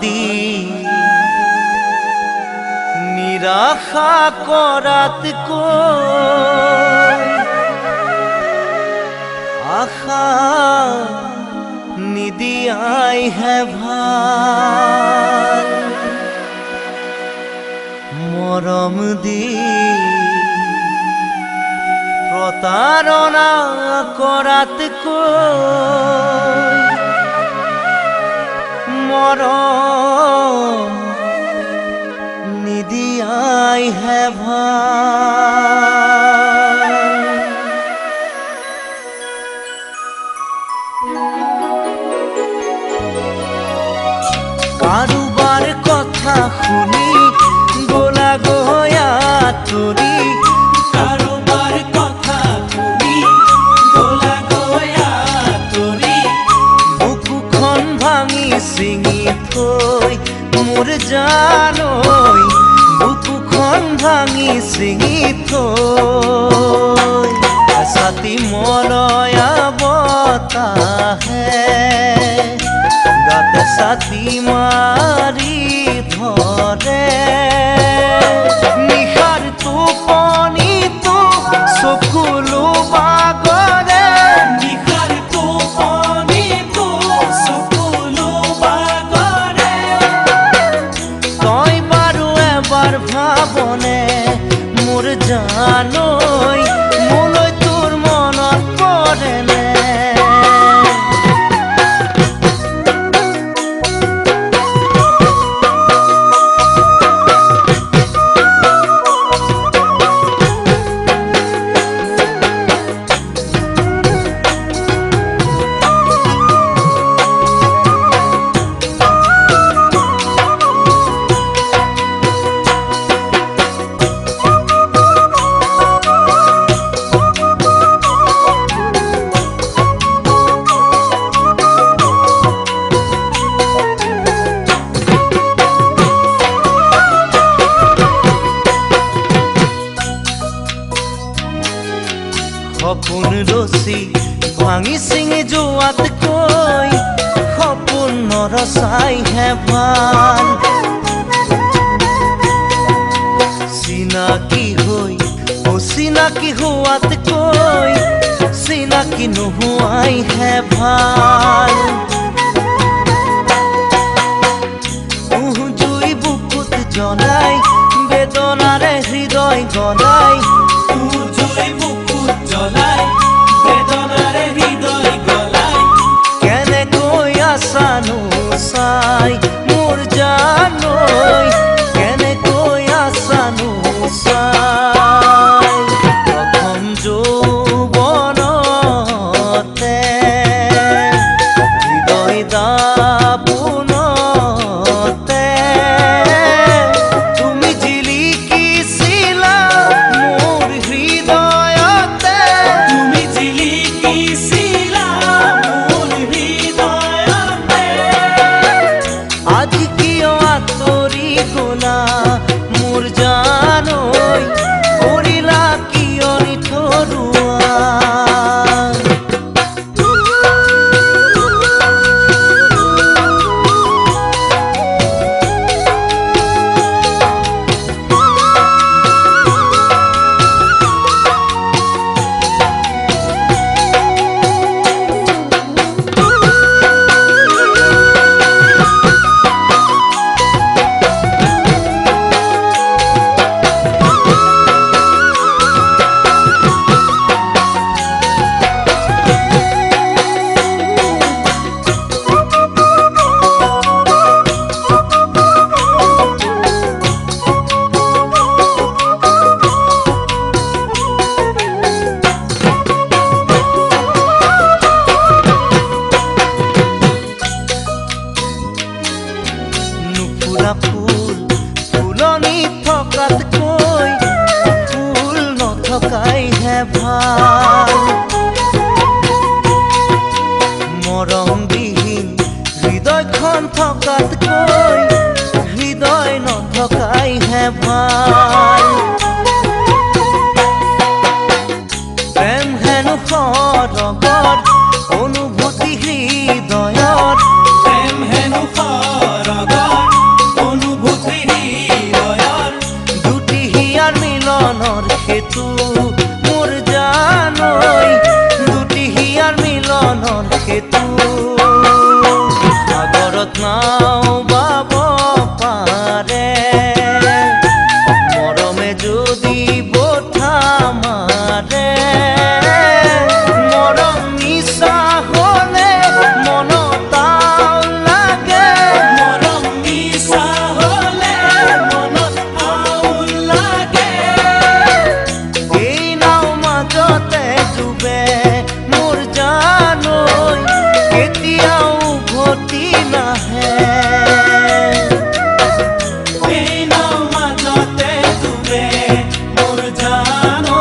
দি নিৰাশা কৰাতকৈ আশা নিদিয়াইহে ভাল মৰম দি প্ৰতাৰণা কৰাতকৈ মৰম নিদিয়াইহে ভাল কাৰোবাৰ কথা শুনি গোলা গয়া তুৰি কাৰোবাৰ কথা শুনি গোলা গয়া তুৰি বুকুখন ভাঙি ছিঙি থৈ মোৰ জানৈ বুকুখন ভাঙি ছিঙি থৈ ছাতি মলয়া বতাহে গাতে ছাতি মাৰি ধৰে নিশাৰ টোপনিটো চকুলো বাগৰে নিশাৰ টোপনিটো চকুলো বাগৰে তই বাৰু এবাৰ ভাবনে মোৰ জানৈ মোলৈ তোৰ মনত পৰেনে সপোন ৰচি ভাঙি ছিঙি যোৱাতকৈ সপোন নৰচাইহে ভাল চিনাকি হৈ অচিনাকি হোৱাতকৈ চিনাকি নোহোৱাইহে ভাল জুই বুকুত জ্বলাই বেদনাৰে হৃদয় গলাই কেনেকৈ আছানো চাই মোৰ জানৈ কেনেকৈ আছানো চাই প্ৰথম যৌৱনতে হৃদয় দাপোনতে তুমি জিলিকিছিলা মোৰ হৃদয়তে তুমি জিলিকিছিলা মোৰ হৃদয়তে আজি কিয় আঁতৰি গলা মোৰ জানৈ কৰিলা কিয় নিথৰুৱা ফুলনি থকাতকৈ ফুল নথকাইহে ভাল মৰমবিহীন হৃদয়খন থকাতকৈ হৃদয় নথকাইহে ভাল প্ৰেম হেনো সৰগত অনুভূতি হৃদয়ত প্ৰেম হেনো সৰগত জানো